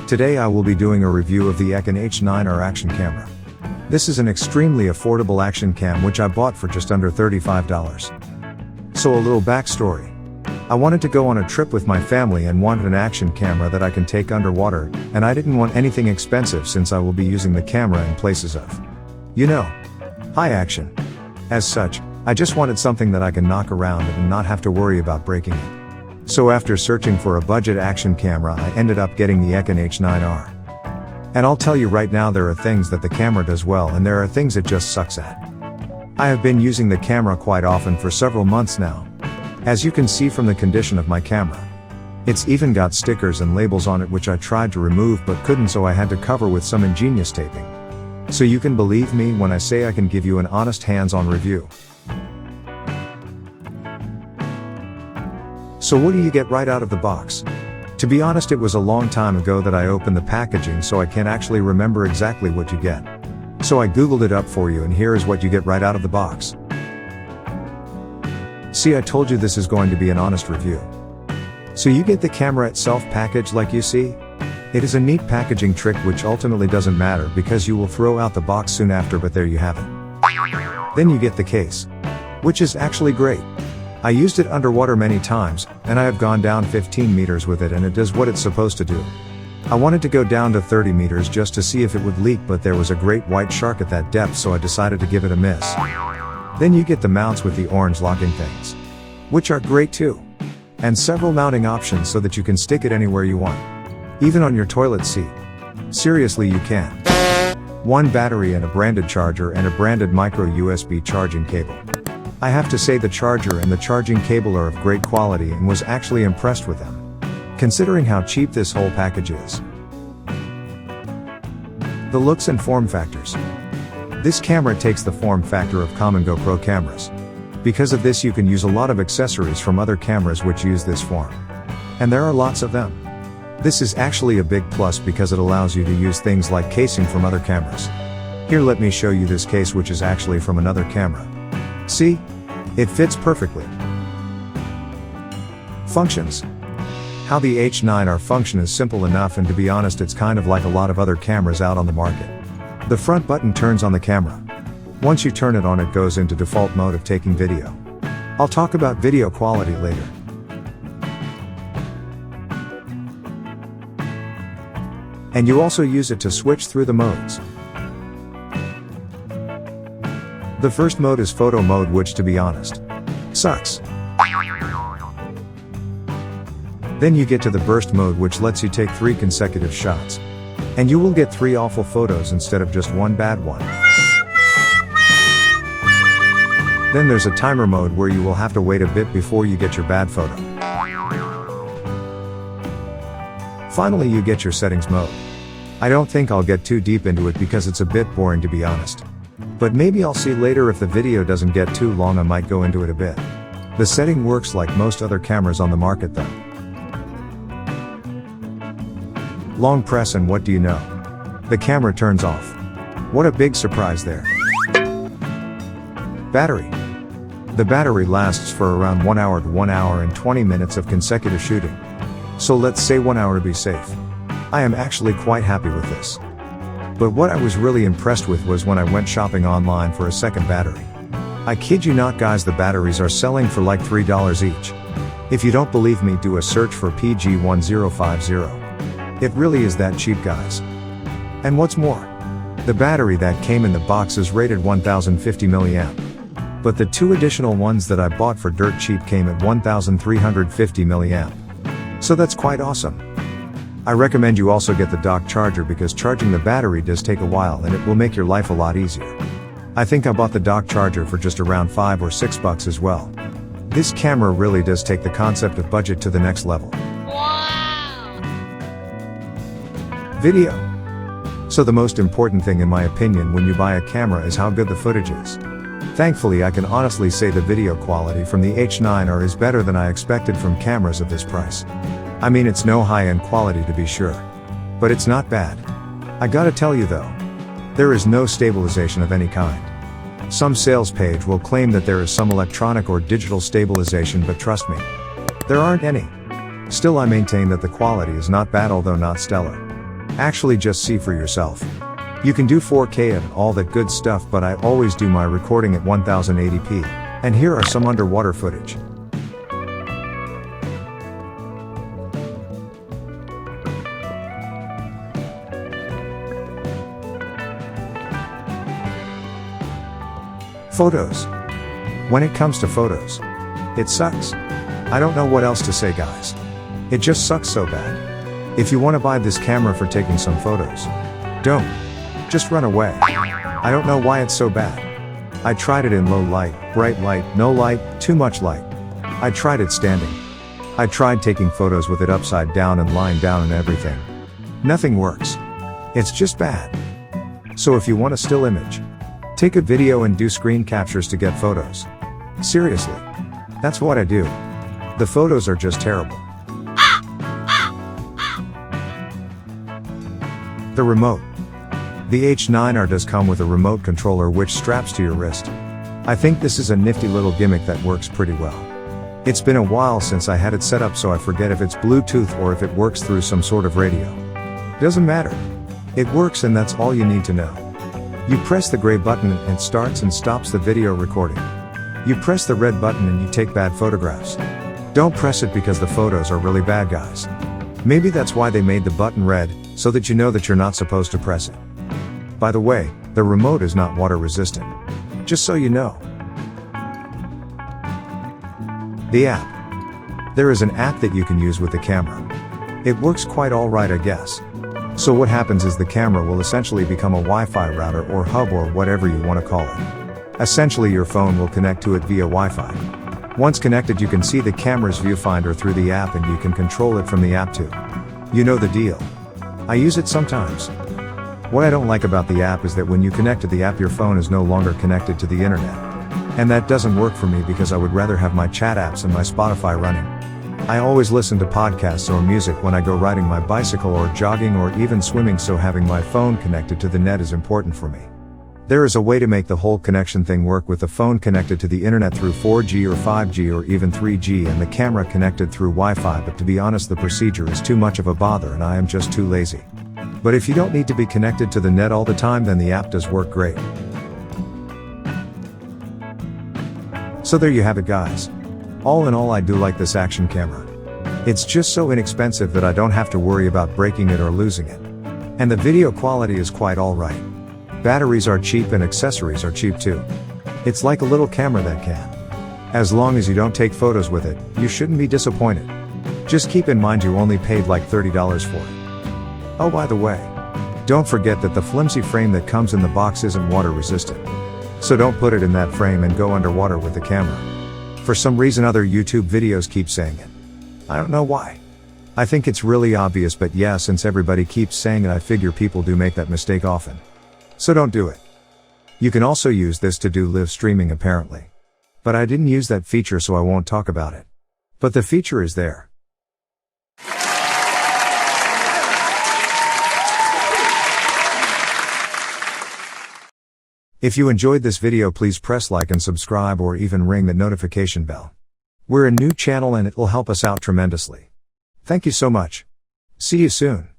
Today I will be doing a review of the EKEN H9R action camera. This is an extremely affordable action cam which I bought for just under $35. So a little backstory. I wanted to go on a trip with my family and wanted an action camera that I can take underwater, and I didn't want anything expensive since I will be using the camera in places of, high action. As such, I just wanted something that I can knock around and not have to worry about breaking it. So after searching for a budget action camera, I ended up getting the EKEN H9R. And I'll tell you right now, there are things that the camera does well and there are things it just sucks at. I have been using the camera quite often for several months now. As you can see from the condition of my camera. It's even got stickers and labels on it which I tried to remove but couldn't, so I had to cover with some ingenious taping. So you can believe me when I say I can give you an honest hands-on review. So what do you get right out of the box? To be honest, it was a long time ago that I opened the packaging, so I can't actually remember exactly what you get. So I googled it up for you, and here is what you get right out of the box. See, I told you this is going to be an honest review. So you get the camera itself packaged like you see. It is a neat packaging trick which ultimately doesn't matter because you will throw out the box soon after, but there you have it. Then you get the case, which is actually great. I used it underwater many times, and I have gone down 15 meters with it, and it does what it's supposed to do. I wanted to go down to 30 meters just to see if it would leak, but there was a great white shark at that depth, so I decided to give it a miss. Then you get the mounts with the orange locking things, which are great too. And several mounting options so that you can stick it anywhere you want. Even on your toilet seat. Seriously, you can. One battery and a branded charger and a branded micro USB charging cable. I have to say the charger and the charging cable are of great quality and was actually impressed with them, considering how cheap this whole package is. The looks and form factors. This camera takes the form factor of common GoPro cameras. Because of this, you can use a lot of accessories from other cameras which use this form. And there are lots of them. This is actually a big plus because it allows you to use things like casing from other cameras. Here, let me show you this case, which is actually from another camera. See? It fits perfectly. Functions. How the H9R function is simple enough, and to be honest, it's kind of like a lot of other cameras out on the market. The front button turns on the camera. Once you turn it on, it goes into default mode of taking video. I'll talk about video quality later. And you also use it to switch through the modes. The first mode is photo mode, which, to be honest, sucks. Then you get to the burst mode, which lets you take 3 consecutive shots. And you will get 3 awful photos instead of just 1 bad one. Then there's a timer mode where you will have to wait a bit before you get your bad photo. Finally, you get your settings mode. I don't think I'll get too deep into it because it's a bit boring, to be honest. But maybe I'll see later. If the video doesn't get too long, I might go into it a bit. The setting works like most other cameras on the market though. Long press and what do you know? The camera turns off. What a big surprise there. Battery. The battery lasts for around 1 hour to 1 hour and 20 minutes of consecutive shooting. So let's say 1 hour to be safe. I am actually quite happy with this. But what I was really impressed with was when I went shopping online for a second battery. I kid you not, guys, the batteries are selling for like $3 each. If you don't believe me, do a search for PG1050. It really is that cheap, guys. And what's more, the battery that came in the box is rated 1050 mAh. But the 2 additional ones that I bought for dirt cheap came at 1350 mAh. So that's quite awesome. I recommend you also get the dock charger because charging the battery does take a while and it will make your life a lot easier. I think I bought the dock charger for just around $5 or $6 as well. This camera really does take the concept of budget to the next level. Wow! Video. So the most important thing in my opinion when you buy a camera is how good the footage is. Thankfully, I can honestly say the video quality from the H9R is better than I expected from cameras of this price. I mean, it's no high-end quality to be sure. But it's not bad. I gotta tell you though, there is no stabilization of any kind. Some sales page will claim that there is some electronic or digital stabilization, but trust me, there aren't any. Still, I maintain that the quality is not bad, although not stellar. Actually, just see for yourself. You can do 4K and all that good stuff, but I always do my recording at 1080p. And here are some underwater footage. Photos. When it comes to photos, it sucks. I don't know what else to say, guys. It just sucks so bad. If you want to buy this camera for taking some photos, don't. Just run away. I don't know why it's so bad. I tried it in low light, bright light, no light, too much light. I tried it standing. I tried taking photos with it upside down and lying down and everything. Nothing works. It's just bad. So if you want a still image, take a video and do screen captures to get photos. Seriously. That's what I do. The photos are just terrible. The remote. The H9R does come with a remote controller which straps to your wrist. I think this is a nifty little gimmick that works pretty well. It's been a while since I had it set up, so I forget if it's Bluetooth or if it works through some sort of radio. Doesn't matter. It works, and that's all you need to know. You press the gray button and it starts and stops the video recording. You press the red button and you take bad photographs. Don't press it because the photos are really bad, guys. Maybe that's why they made the button red, so that you know that you're not supposed to press it. By the way, the remote is not water resistant. Just so you know. The app. There is an app that you can use with the camera. It works quite alright, I guess. So what happens is the camera will essentially become a Wi-Fi router or hub or whatever you want to call it. Essentially, your phone will connect to it via Wi-Fi. Once connected, you can see the camera's viewfinder through the app and you can control it from the app too. You know the deal. I use it sometimes. What I don't like about the app is that when you connect to the app, your phone is no longer connected to the internet. And that doesn't work for me because I would rather have my chat apps and my Spotify running. I always listen to podcasts or music when I go riding my bicycle or jogging or even swimming, so having my phone connected to the net is important for me. There is a way to make the whole connection thing work with the phone connected to the internet through 4G or 5G or even 3G and the camera connected through Wi-Fi, but to be honest, the procedure is too much of a bother and I am just too lazy. But if you don't need to be connected to the net all the time, then the app does work great. So there you have it, guys. All in all, I do like this action camera. It's just so inexpensive that I don't have to worry about breaking it or losing it. And the video quality is quite alright. Batteries are cheap and accessories are cheap too. It's like a little camera that can. As long as you don't take photos with it, you shouldn't be disappointed. Just keep in mind you only paid like $30 for it. Oh, by the way, don't forget that the flimsy frame that comes in the box isn't water resistant. So don't put it in that frame and go underwater with the camera. For some reason other YouTube videos keep saying it. I don't know why. I think it's really obvious, but yeah, since everybody keeps saying it, I figure people do make that mistake often. So don't do it. You can also use this to do live streaming apparently. But I didn't use that feature, so I won't talk about it. But the feature is there. If you enjoyed this video, please press like and subscribe or even ring the notification bell. We're a new channel and it will help us out tremendously. Thank you so much. See you soon.